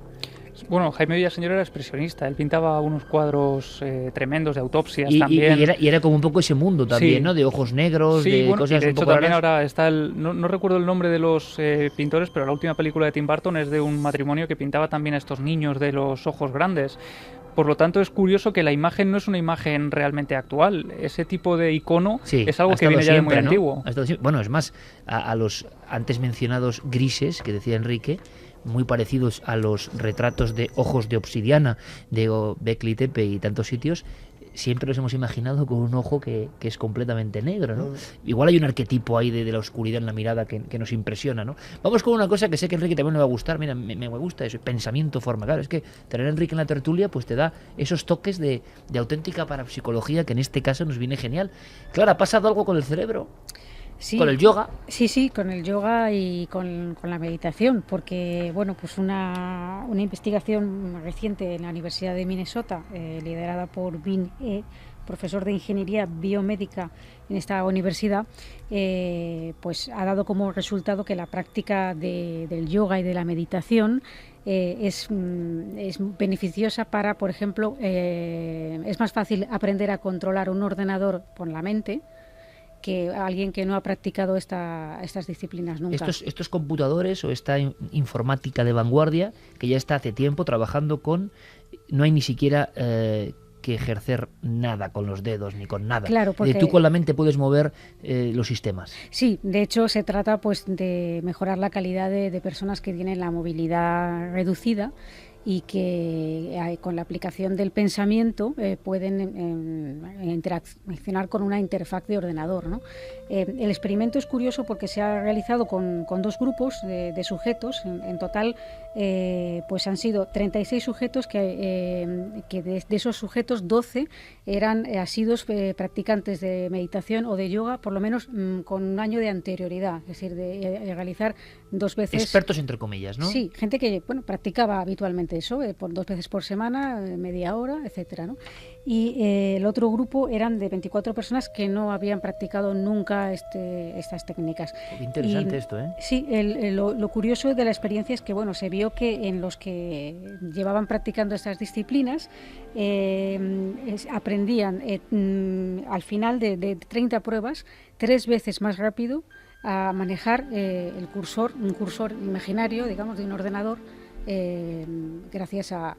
Bueno, Jaime Villaseñor era expresionista, él pintaba unos cuadros tremendos de autopsias y también. Y era como un poco ese mundo también, sí, ¿no? De ojos negros, sí, de bueno, cosas y de un hecho poco también raras. ahora está no recuerdo el nombre de los pintores, pero la última película de Tim Burton es de un matrimonio que pintaba también a estos niños de los ojos grandes. Por lo tanto, es curioso que la imagen no es una imagen realmente actual. Ese tipo de icono es algo que viene ya de muy antiguo. Bueno, es más, a los antes mencionados grises, que decía Enrique, muy parecidos a los retratos de ojos de obsidiana de Göbekli Tepe y tantos sitios, siempre los hemos imaginado con un ojo que es completamente negro, ¿no? Igual hay un arquetipo ahí de la oscuridad en la mirada que nos impresiona, ¿no? Vamos con una cosa que sé que a Enrique también le va a gustar. Mira, me gusta eso, pensamiento forma. Claro, es que tener a Enrique en la tertulia pues te da esos toques de auténtica parapsicología que en este caso nos viene genial. Claro, ¿ha pasado algo con el cerebro? Sí, ¿Con el yoga? Sí, con el yoga y con la meditación, porque bueno, pues una investigación reciente en la Universidad de Minnesota, liderada por Vin profesor de Ingeniería Biomédica en esta universidad, pues ha dado como resultado que la práctica del yoga y de la meditación es beneficiosa para, por ejemplo, es más fácil aprender a controlar un ordenador con la mente que alguien que no ha practicado estas disciplinas nunca. Estos computadores o esta informática de vanguardia que ya está hace tiempo trabajando con... No hay ni siquiera que ejercer nada con los dedos ni con nada. Claro, porque tú con la mente puedes mover los sistemas. Sí, de hecho se trata pues de mejorar la calidad de personas que tienen la movilidad reducida y que con la aplicación del pensamiento pueden interaccionar con una interfaz de ordenador, ¿no? El experimento es curioso porque se ha realizado con 2 grupos de sujetos. En total pues han sido 36 sujetos que de esos sujetos 12 eran asiduos practicantes de meditación o de yoga, por lo menos con un año de anterioridad, es decir, de realizar 2 veces... Expertos entre comillas, ¿no? Sí, gente que practicaba habitualmente eso, por 2 veces por semana, media hora, etcétera, ¿no? Y el otro grupo eran de 24 personas que no habían practicado nunca estas técnicas. Qué interesante esto, ¿eh? Sí, lo curioso de la experiencia es que se vio que en los que llevaban practicando estas disciplinas aprendían al final de 30 pruebas 3 veces más rápido a manejar un cursor imaginario, digamos, de un ordenador, gracias a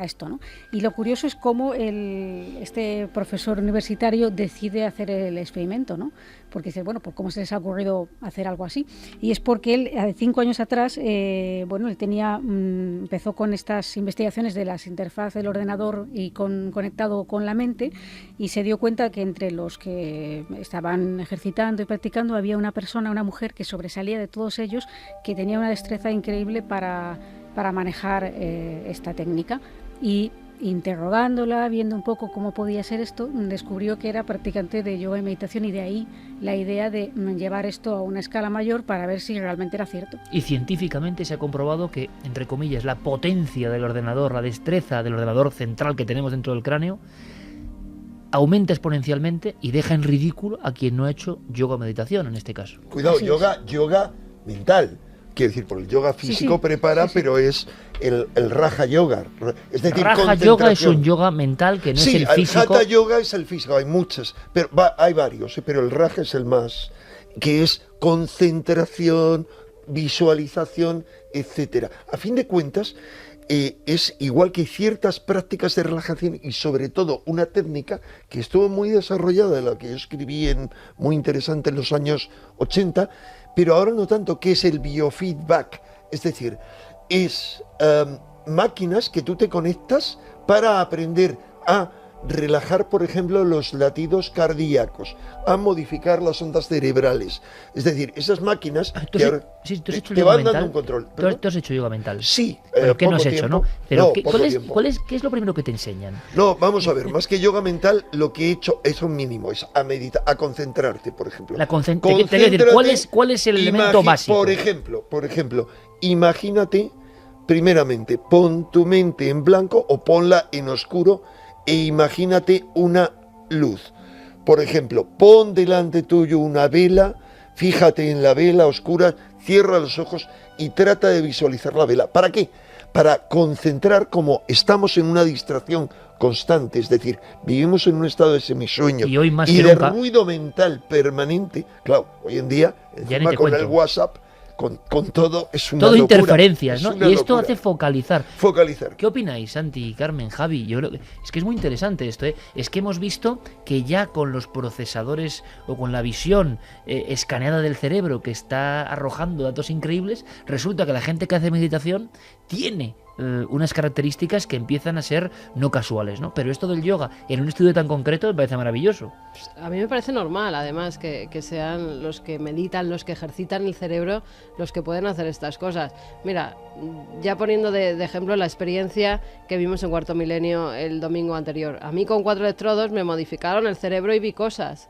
esto, ¿no? Y lo curioso es cómo este profesor universitario decide hacer el experimento, ¿no? Porque dice, ¿por cómo se les ha ocurrido hacer algo así? Y es porque él, 5 años atrás, él empezó con estas investigaciones de las interfaces del ordenador y conectado con la mente, y se dio cuenta que entre los que estaban ejercitando y practicando había una mujer que sobresalía de todos ellos, que tenía una destreza increíble para manejar esta técnica. Y interrogándola, viendo un poco cómo podía ser esto, descubrió que era practicante de yoga y meditación, y de ahí la idea de llevar esto a una escala mayor para ver si realmente era cierto. Y científicamente se ha comprobado que, entre comillas, la potencia del ordenador, la destreza del ordenador central que tenemos dentro del cráneo, aumenta exponencialmente y deja en ridículo a quien no ha hecho yoga o meditación en este caso. Cuidado, yoga mental. Quiero decir, por el yoga físico prepara, pero es el Raja Yoga. Es decir, Raja Yoga es un yoga mental que no es el físico. El Hatha Yoga es el físico, hay muchas, pero hay varios, pero el Raja es el más, que es concentración, visualización, etcétera. A fin de cuentas, es igual que ciertas prácticas de relajación, y sobre todo una técnica que estuvo muy desarrollada, la que yo escribí muy interesante en los años 80, pero ahora no tanto, que es el biofeedback. Es decir, es máquinas que tú te conectas para aprender a relajar, por ejemplo, los latidos cardíacos, a modificar las ondas cerebrales. Es decir, esas máquinas te van dando un control. ¿Tú has hecho yoga mental? Sí. ¿Pero qué no has hecho, no? Pero ¿qué es lo primero que te enseñan? No, vamos a ver, más que yoga mental, lo que he hecho es un mínimo, es a meditar, a concentrarte, por ejemplo. ¿Cuál es el elemento básico? Por ejemplo, imagínate, primeramente, pon tu mente en blanco o ponla en oscuro, e imagínate una luz. Por ejemplo, pon delante tuyo una vela, fíjate en la vela oscura, cierra los ojos y trata de visualizar la vela. ¿Para qué? Para concentrar, como estamos en una distracción constante, es decir, vivimos en un estado de semisueño y de ruido mental permanente. Claro, hoy en día, encima con el WhatsApp, con todo, es una todo locura. Interferencias, ¿no? Y esto locura. Hace focalizar. Focalizar. ¿Qué opináis, Santi, Carmen, Javi? Yo creo es que es muy interesante esto, ¿eh? Es que hemos visto que ya con los procesadores o con la visión escaneada del cerebro, que está arrojando datos increíbles, resulta que la gente que hace meditación tiene unas características que empiezan a ser no casuales, ¿no? Pero esto del yoga en un estudio tan concreto me parece maravilloso. A mí me parece normal, además, que sean los que meditan, los que ejercitan el cerebro, los que pueden hacer estas cosas. Mira, ya poniendo de ejemplo la experiencia que vimos en Cuarto Milenio el domingo anterior. A mí con 4 electrodos me modificaron el cerebro y vi cosas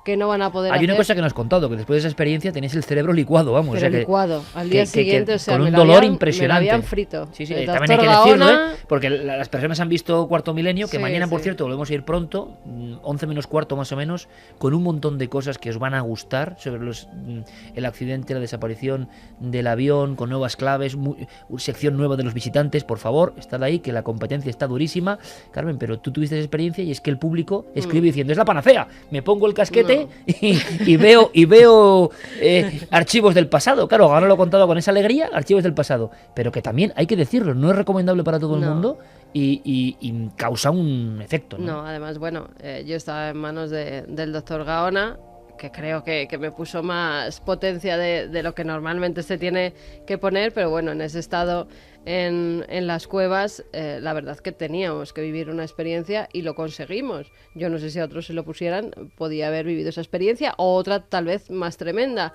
que no van a poder hacer. Hay una cosa que nos has contado, que después de esa experiencia tenéis el cerebro licuado, vamos. Pero licuado, al día siguiente, o sea, con un dolor impresionante. Me lo habían frito. Sí, también hay que decirlo, porque las personas han visto Cuarto Milenio, que mañana, por cierto, volvemos a ir pronto, 11 menos cuarto más o menos, con un montón de cosas que os van a gustar sobre el accidente, la desaparición del avión, con nuevas claves, sección nueva de los visitantes. Por favor, estad ahí, que la competencia está durísima. Carmen, pero tú tuviste esa experiencia y es que el público escribe diciendo, es la panacea, me pongo el casquete y veo archivos del pasado. Claro, ahora lo he contado con esa alegría, archivos del pasado, pero que también hay que decirlo, no es recomendable para todo el mundo, y causa un efecto, ¿no? No, además, bueno, yo estaba en manos del doctor Gaona, que creo que me puso más potencia de lo que normalmente se tiene que poner, pero bueno, en ese estado en las cuevas, la verdad que teníamos que vivir una experiencia y lo conseguimos. Yo no sé si a otros se lo pusieran, podía haber vivido esa experiencia o otra tal vez más tremenda,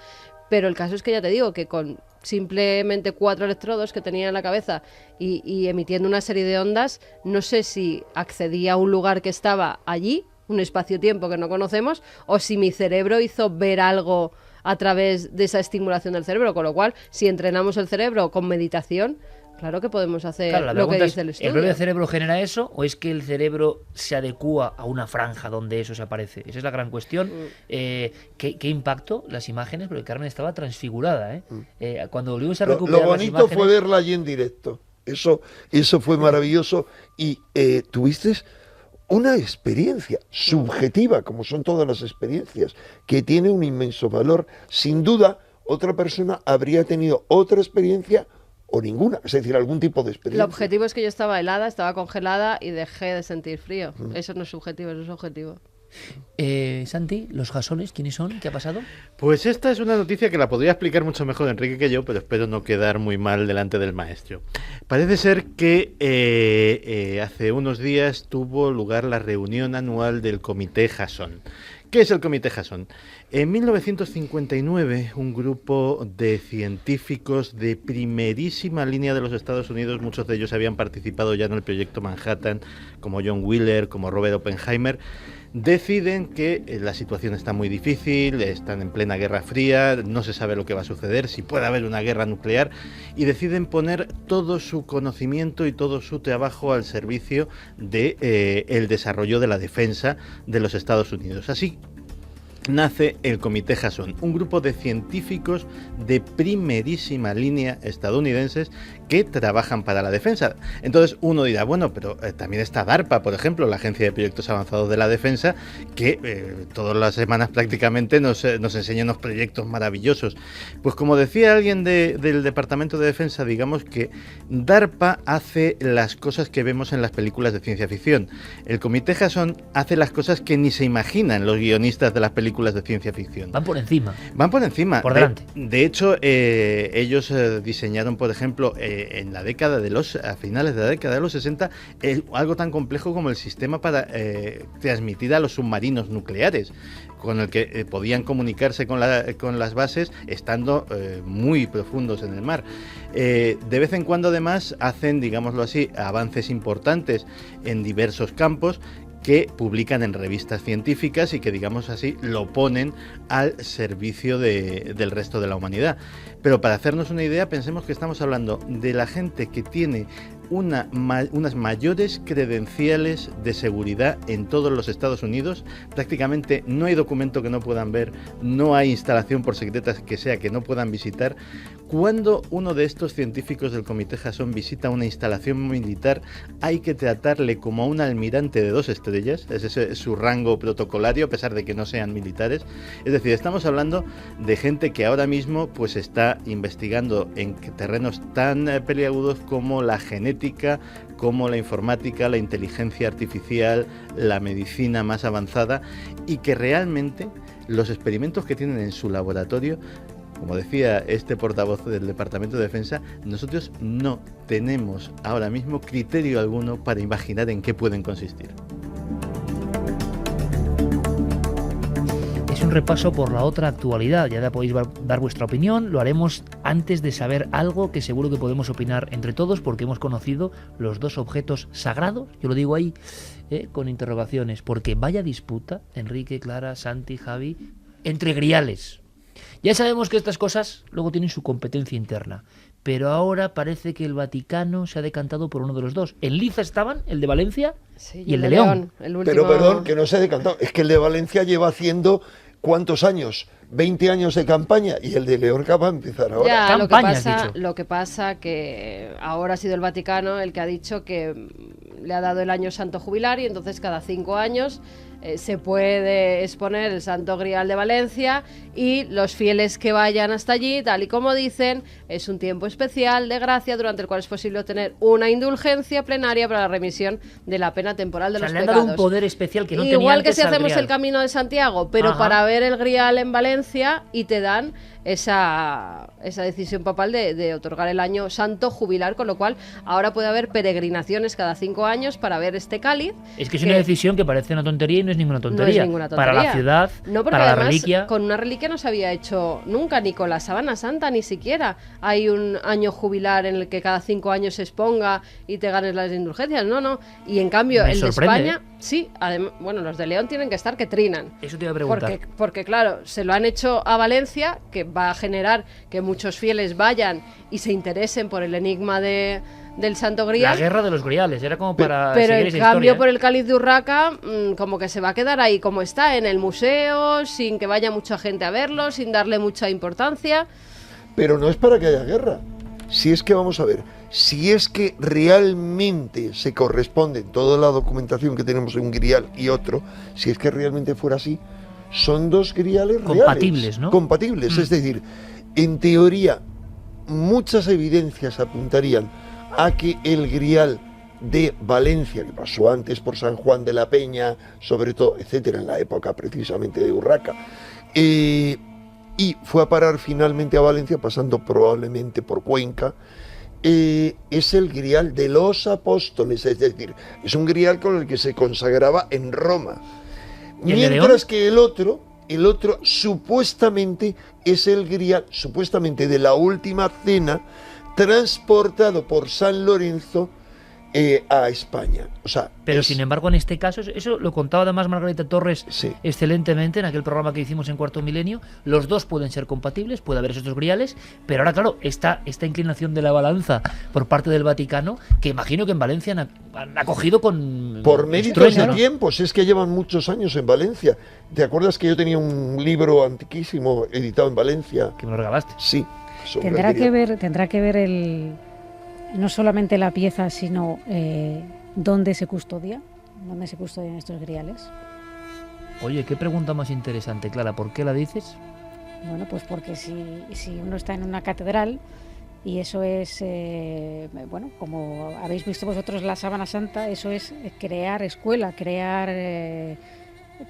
pero el caso es que ya te digo que con simplemente 4 electrodos que tenía en la cabeza y emitiendo una serie de ondas, no sé si accedía a un lugar que estaba allí, un espacio-tiempo que no conocemos, o si mi cerebro hizo ver algo a través de esa estimulación del cerebro, con lo cual, si entrenamos el cerebro con meditación, claro que podemos hacer lo que dice el estudio. ¿El propio cerebro genera eso o es que el cerebro se adecúa a una franja donde eso se aparece? Esa es la gran cuestión. ¿Qué impacto las imágenes? Porque Carmen estaba transfigurada, ¿eh? Cuando volvimos a recuperar lo bonito las imágenes, fue verla allí en directo. Eso fue maravilloso. Y tuviste una experiencia subjetiva, como son todas las experiencias, que tiene un inmenso valor. Sin duda, otra persona habría tenido otra experiencia o ninguna, es decir, algún tipo de experiencia. El objetivo es que yo estaba helada, estaba congelada y dejé de sentir frío. Eso no es subjetivo, eso es objetivo. Santi, ¿los jasones quiénes son? ¿Qué ha pasado? Pues esta es una noticia que la podría explicar mucho mejor Enrique que yo, pero espero no quedar muy mal delante del maestro. Parece ser que hace unos días tuvo lugar la reunión anual del Comité Jason. ¿Qué es el Comité Jason? En 1959, un grupo de científicos de primerísima línea de los Estados Unidos, muchos de ellos habían participado ya en el proyecto Manhattan, como John Wheeler, como Robert Oppenheimer, deciden que la situación está muy difícil, están en plena Guerra Fría, no se sabe lo que va a suceder, si puede haber una guerra nuclear, y deciden poner todo su conocimiento y todo su trabajo al servicio de el desarrollo de la defensa de los Estados Unidos. Así nace el Comité Jason, un grupo de científicos de primerísima línea estadounidenses que trabajan para la defensa. Entonces uno dirá, bueno, pero también está DARPA, por ejemplo, la Agencia de Proyectos Avanzados de la Defensa, que todas las semanas prácticamente nos enseña unos proyectos maravillosos. Pues como decía alguien del Departamento de Defensa, digamos que DARPA hace las cosas que vemos en las películas de ciencia ficción. El Comité Jason hace las cosas que ni se imaginan los guionistas de las películas de ciencia ficción. Van por encima. Van por encima. Por delante. De hecho, ellos diseñaron, por ejemplo, a finales de la década de los 60, algo tan complejo como el sistema para transmitir a los submarinos nucleares, con el que podían comunicarse con las bases estando muy profundos en el mar. De vez en cuando, además, hacen, digámoslo así, avances importantes en diversos campos que publican en revistas científicas y que, digamos así, lo ponen al servicio del resto de la humanidad. Pero para hacernos una idea, pensemos que estamos hablando de la gente que tiene unas mayores credenciales de seguridad en todos los Estados Unidos. Prácticamente no hay documento que no puedan ver, no hay instalación, por secreta que sea, que no puedan visitar. Cuando uno de estos científicos del Comité Jason visita una instalación militar, hay que tratarle como a un almirante de 2 estrellas, ese es su rango protocolario, a pesar de que no sean militares. Es decir, estamos hablando de gente que ahora mismo pues está investigando en terrenos tan peliagudos como la genética, como la informática, la inteligencia artificial, la medicina más avanzada, y que realmente los experimentos que tienen en su laboratorio, como decía este portavoz del Departamento de Defensa, nosotros no tenemos ahora mismo criterio alguno para imaginar en qué pueden consistir. Es un repaso por la otra actualidad. Ya podéis dar vuestra opinión. Lo haremos antes de saber algo que seguro que podemos opinar entre todos, porque hemos conocido los 2 objetos sagrados. Yo lo digo ahí con interrogaciones, porque vaya disputa, Enrique, Clara, Santi, Javi, entre griales. Ya sabemos que estas cosas luego tienen su competencia interna, pero ahora parece que el Vaticano se ha decantado por uno de los 2. En liza estaban el de Valencia y el de León. El último... Pero perdón, que no se ha decantado. Es que el de Valencia lleva haciendo ¿cuántos años? 20 años de campaña, y el de León acaba de empezar ahora. Ya, Campaña, lo que pasa que ahora ha sido el Vaticano el que ha dicho que le ha dado el año santo jubilar, y entonces cada 5 años se puede exponer el Santo Grial de Valencia y los fieles que vayan hasta allí, tal y como dicen, es un tiempo especial de gracia durante el cual es posible obtener una indulgencia plenaria para la remisión de la pena temporal de los le han pecados. dado un poder especial que no tenía Igual que antes si al hacemos Grial. el Camino de Santiago, pero Ajá. para ver el Grial en Valencia, y te dan esa decisión papal de otorgar el año santo jubilar, con lo cual ahora puede haber peregrinaciones cada 5 años para ver este cáliz. Es que es una decisión que parece una tontería y no es ninguna tontería. No es ninguna tontería. Para la ciudad, No, porque para la además, reliquia. con una reliquia no se había hecho nunca, ni con la sábana santa, ni siquiera hay un año jubilar en el que cada 5 años se exponga y te ganes las indulgencias. No. Y en cambio, Me el sorprende, de España, sí, bueno, los de León tienen que estar que trinan. Eso te iba a preguntar. Porque claro, se lo han hecho a Valencia, que va a generar que muchos fieles vayan y se interesen por el enigma del Santo Grial. La guerra de los griales, era como para Pero seguir en esa cambio historia. por el cáliz de Urraca, como que se va a quedar ahí como está, en el museo, sin que vaya mucha gente a verlo, sin darle mucha importancia. Pero no es para que haya guerra. Si es que, vamos a ver, si es que realmente se corresponde toda la documentación que tenemos en un grial y otro, si es que realmente fuera así, son dos griales Compatibles, reales, ¿no? compatibles. Es decir, en teoría, muchas evidencias apuntarían a que el grial de Valencia, que pasó antes por San Juan de la Peña, sobre todo, etcétera, en la época precisamente de Urraca, y fue a parar finalmente a Valencia, pasando probablemente por Cuenca, es el grial de los apóstoles, es decir, es un grial con el que se consagraba en Roma. ¿Y el de Mientras que el otro supuestamente es el grial, supuestamente de la última cena, transportado por San Lorenzo a España. O sea, Pero sin embargo, en este caso, eso lo contaba además Margarita Torres excelentemente en aquel programa que hicimos en Cuarto Milenio. Los dos pueden ser compatibles, puede haber esos dos griales, pero ahora, claro, esta inclinación de la balanza por parte del Vaticano, que imagino que en Valencia han acogido con... por méritos estruendo, de ¿no? tiempos, es que llevan muchos años en Valencia. ¿Te acuerdas que yo tenía un libro antiquísimo editado en Valencia? Que me lo regalaste. Sí. Tendrá que ver no solamente la pieza, sino dónde se custodian estos griales. Oye, qué pregunta más interesante, Clara. ¿Por qué la dices? Bueno, pues porque si uno está en una catedral y eso es, bueno, como habéis visto vosotros la Sábana Santa, eso es crear escuela, crear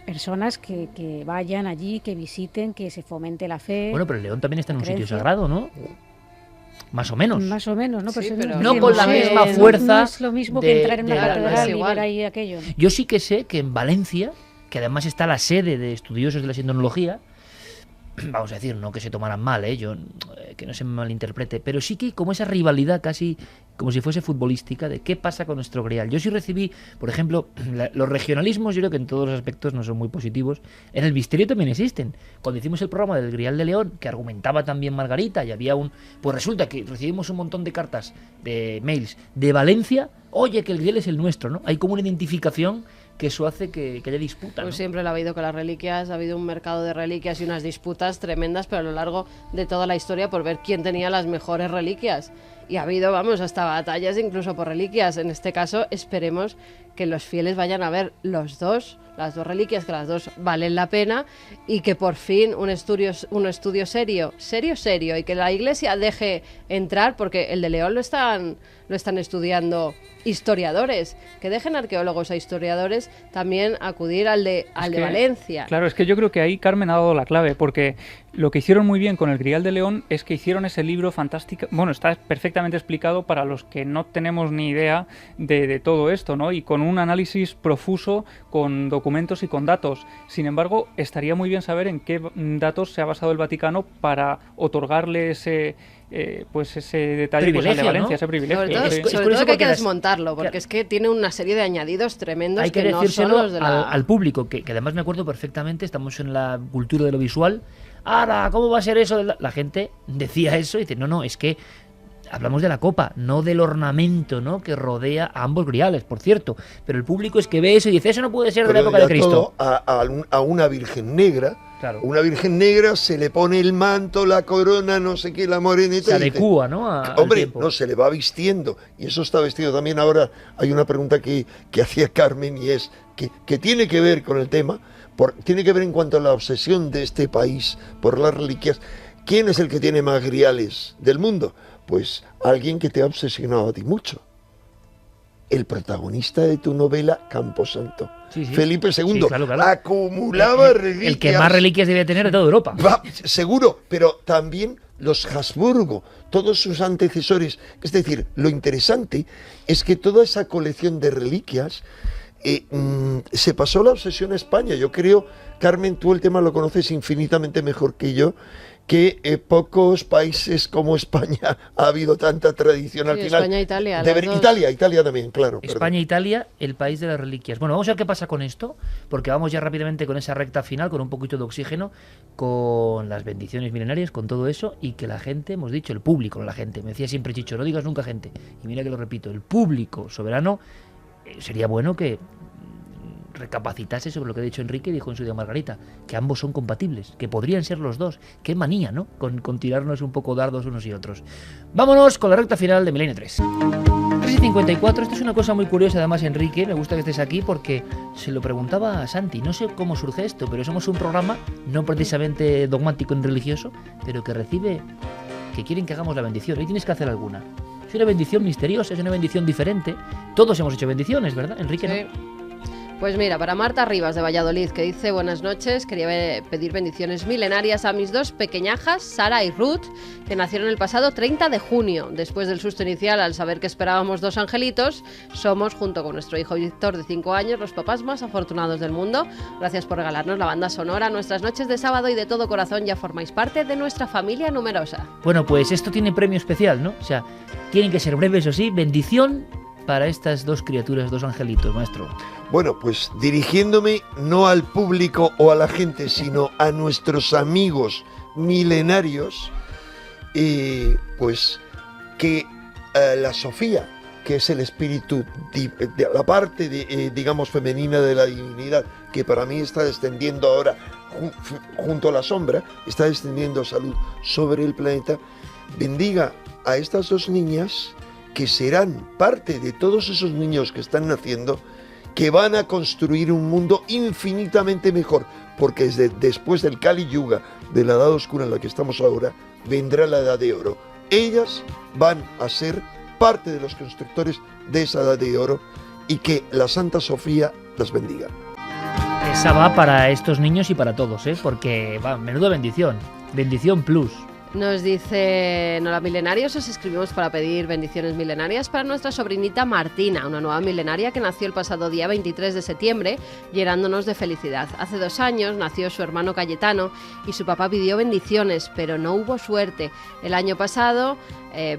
personas que vayan allí, que visiten, que se fomente la fe. Bueno, pero el León también está en un sitio creencia. sagrado, ¿no? Más o menos. Más o menos, ¿no? Sí, Pues pero no con la misma fuerza. No es lo mismo que entrar en una de- catedral y igual. ver ahí aquello. Yo sí que sé que en Valencia, que además está la sede de estudiosos de la sindonología, vamos a decir, no que se tomaran mal, que no se me malinterprete, pero sí que como esa rivalidad casi como si fuese futbolística de qué pasa con nuestro grial. Yo sí recibí, por ejemplo, los regionalismos, yo creo que en todos los aspectos no son muy positivos. En el misterio también existen. Cuando hicimos el programa del Grial de León, que argumentaba también Margarita, y había pues resulta que recibimos un montón de cartas, de mails de Valencia, oye, que el grial es el nuestro, ¿no? Hay como una identificación que eso hace que haya disputa, ¿no? Pues siempre lo ha habido con las reliquias, ha habido un mercado de reliquias y unas disputas tremendas, pero a lo largo de toda la historia por ver quién tenía las mejores reliquias. Y ha habido, vamos, hasta batallas incluso por reliquias. En este caso, esperemos que los fieles vayan a ver las dos reliquias, que las dos valen la pena, y que por fin un estudio serio, y que la Iglesia deje entrar, porque el de León lo están estudiando historiadores, que dejen arqueólogos a historiadores también acudir al de Valencia. Claro, es que yo creo que ahí Carmen ha dado la clave, porque lo que hicieron muy bien con el Grial de León es que hicieron ese libro fantástico, bueno, está perfectamente explicado para los que no tenemos ni idea de todo esto, ¿no? Y con un análisis profuso, con documentos y con datos. Sin embargo, estaría muy bien saber en qué datos se ha basado el Vaticano para otorgarle ese detalle pues, al de Valencia, ¿no? ese privilegio. Sobre todo que hay que desmontarlo, porque es que tiene una serie de añadidos tremendos hay que no son decírselo los de la... al público, que además me acuerdo perfectamente, estamos en la cultura de lo visual. Ahora, ¿cómo va a ser eso? La gente decía eso y dice, no, es que hablamos de la copa, no del ornamento, ¿no?, que rodea a ambos griales, por cierto. Pero el público es que ve eso y dice, eso no puede ser de la época de Cristo. A una Virgen Negra. Claro. Una Virgen Negra se le pone el manto, la corona, no sé qué, la moreneta. Se adecúa, ¿no? Hombre, no, se le va vistiendo. Y eso está vestido también. Ahora hay una pregunta que hacía Carmen y es, que tiene que ver con el tema, tiene que ver en cuanto a la obsesión de este país por las reliquias. ¿Quién es el que tiene más griales del mundo? Pues alguien que te ha obsesionado a ti mucho. El protagonista de tu novela, Camposanto. Sí, sí. Felipe II, Sí, claro. acumulaba reliquias. El que más reliquias debía tener de toda Europa. Seguro, pero también los Habsburgo, todos sus antecesores. Es decir, lo interesante es que toda esa colección de reliquias se pasó la obsesión a España. Yo creo, Carmen, tú el tema lo conoces infinitamente mejor que yo, que pocos países como España ha habido tanta tradición al final. España e Italia. Italia también, claro. España e Italia, el país de las reliquias. Bueno, vamos a ver qué pasa con esto, porque vamos ya rápidamente con esa recta final, con un poquito de oxígeno, con las bendiciones milenarias, con todo eso, y que la gente, hemos dicho, el público, no la gente, me decía siempre Chicho, no digas nunca gente, y mira que lo repito, el público soberano, sería bueno que recapacitase sobre lo que ha dicho Enrique y dijo en su día Margarita, que ambos son compatibles, que podrían ser los dos. Qué manía, ¿no? Con tirarnos un poco dardos unos y otros. Vámonos con la recta final de Milenio 3. 3:54, esto es una cosa muy curiosa además, Enrique, me gusta que estés aquí porque se lo preguntaba a Santi, no sé cómo surge esto, pero somos un programa no precisamente dogmático ni religioso, pero que recibe, que quieren que hagamos la bendición, y tienes que hacer alguna. Es una bendición misteriosa, es una bendición diferente, todos hemos hecho bendiciones, ¿verdad, Enrique? Sí. ¿No? Pues mira, para Marta Rivas de Valladolid, que dice: buenas noches, quería pedir bendiciones milenarias a mis dos pequeñajas, Sara y Ruth, que nacieron el pasado 30 de junio. Después del susto inicial al saber que esperábamos dos angelitos, somos, junto con nuestro hijo Víctor de 5 años, los papás más afortunados del mundo. Gracias por regalarnos la banda sonora nuestras noches de sábado, y de todo corazón ya formáis parte de nuestra familia numerosa. Bueno, pues esto tiene premio especial, ¿no? O sea, tienen que ser breves, o sí, bendición para estas dos criaturas, dos angelitos, maestro. Bueno, pues dirigiéndome no al público o a la gente, sino a nuestros amigos milenarios, pues que la Sofía, que es el espíritu, de la parte, digamos, femenina de la divinidad, que para mí está descendiendo ahora junto a la sombra, está descendiendo salud sobre el planeta, bendiga a estas dos niñas, que serán parte de todos esos niños que están naciendo, que van a construir un mundo infinitamente mejor, porque después del Kali Yuga, de la edad oscura en la que estamos ahora, vendrá la edad de oro. Ellas van a ser parte de los constructores de esa edad de oro, y que la Santa Sofía las bendiga. Esa va para estos niños y para todos, porque va, menuda bendición, bendición plus. Nos dice: hola milenarios, os escribimos para pedir bendiciones milenarias para nuestra sobrinita Martina, una nueva milenaria que nació el pasado día 23 de septiembre, llenándonos de felicidad. Hace 2 años nació su hermano Cayetano y su papá pidió bendiciones, pero no hubo suerte. El año pasado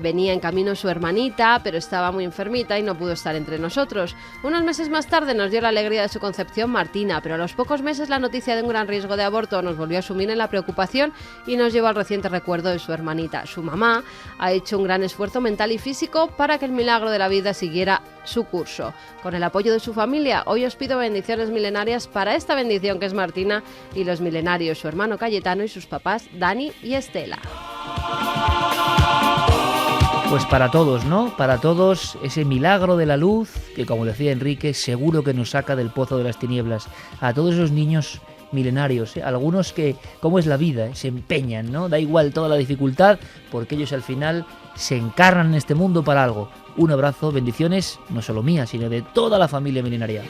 venía en camino su hermanita, pero estaba muy enfermita y no pudo estar entre nosotros. Unos meses más tarde nos dio la alegría de su concepción Martina, pero a los pocos meses la noticia de un gran riesgo de aborto nos volvió a sumir en la preocupación y nos llevó al reciente recuerdo de su hermanita. Su mamá ha hecho un gran esfuerzo mental y físico para que el milagro de la vida siguiera su curso. Con el apoyo de su familia, hoy os pido bendiciones milenarias para esta bendición que es Martina y los milenarios, su hermano Cayetano y sus papás Dani y Estela. Pues para todos, ¿no? Para todos ese milagro de la luz que, como decía Enrique, seguro que nos saca del pozo de las tinieblas. A todos esos niños milenarios, algunos que, como es la vida, se empeñan, ¿no? Da igual toda la dificultad, porque ellos al final se encarnan en este mundo para algo. Un abrazo, bendiciones, no solo mías, sino de toda la familia milenaria.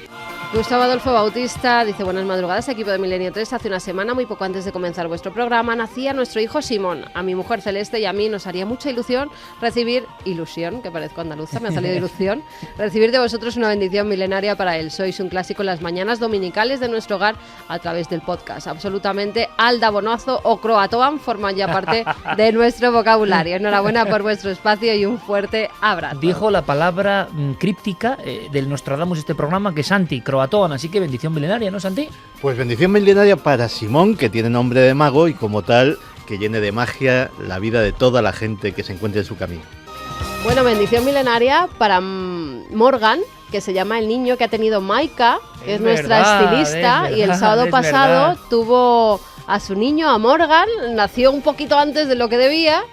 Gustavo Adolfo Bautista dice: buenas madrugadas, equipo de Milenio 3. Hace una semana, muy poco antes de comenzar vuestro programa, nacía nuestro hijo Simón. A mi mujer Celeste y a mí nos haría mucha ilusión recibir, que parezco andaluza, me ha salido ilusión, recibir de vosotros una bendición milenaria para él. Sois un clásico en las mañanas dominicales de nuestro hogar a través del podcast. Absolutamente aldabonazo o croatoan forman ya parte de nuestro vocabulario. Enhorabuena por vuestro espacio y un fuerte abrazo. Dijo la palabra críptica del Nostradamus este programa, que Santi, croatoan, así que bendición milenaria, ¿no, Santi? Pues bendición milenaria para Simón, que tiene nombre de mago y como tal que llene de magia la vida de toda la gente que se encuentre en su camino. Bueno, bendición milenaria para Morgan, que se llama el niño que ha tenido Maika, que es nuestra estilista, y el sábado pasado tuvo a su niño, a Morgan, nació un poquito antes de lo que debía.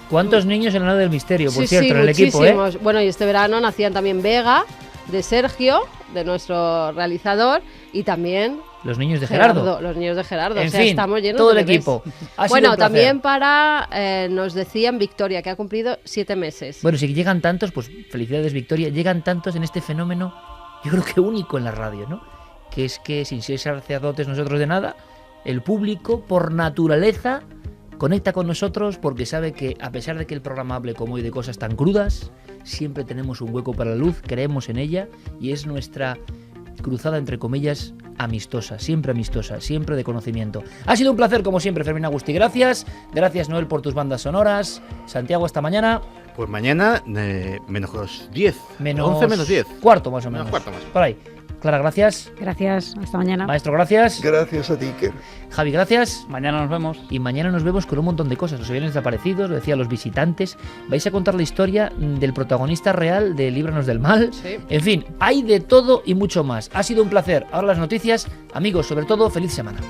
¿Cuántos niños en el Año del Misterio, por cierto, sí, en el muchísimos. equipo, Bueno, y este verano nacían también Vega, de Sergio, de nuestro realizador, y también los niños de Gerardo. Los niños de Gerardo. En o sea, fin, estamos llenos todo de el bebés. equipo. Ha sido Bueno, un placer. también nos decían Victoria, que ha cumplido 7 meses. Bueno, si llegan tantos, pues felicidades, Victoria. Llegan tantos en este fenómeno, yo creo que único en la radio, ¿no? Que es que sin ser sacerdotes nosotros de nada, el público, por naturaleza, conecta con nosotros porque sabe que, a pesar de que el programa hable como hoy de cosas tan crudas, siempre tenemos un hueco para la luz, creemos en ella y es nuestra cruzada, entre comillas, amistosa, siempre de conocimiento. Ha sido un placer, como siempre, Fermín Agustí. Gracias, Noel, por tus bandas sonoras. Santiago, hasta mañana. Pues mañana, menos 10. 11 menos 10. Cuarto, más o menos. Cuarto más. Por ahí. Clara, gracias. Gracias, hasta mañana. Maestro, gracias. Gracias a ti, Iker. Javi, gracias. Mañana nos vemos. Y mañana nos vemos con un montón de cosas. Los aviones desaparecidos, lo decía, los visitantes. Vais a contar la historia del protagonista real de Líbranos del Mal. Sí. En fin, hay de todo y mucho más. Ha sido un placer. Ahora las noticias. Amigos, sobre todo, feliz semana.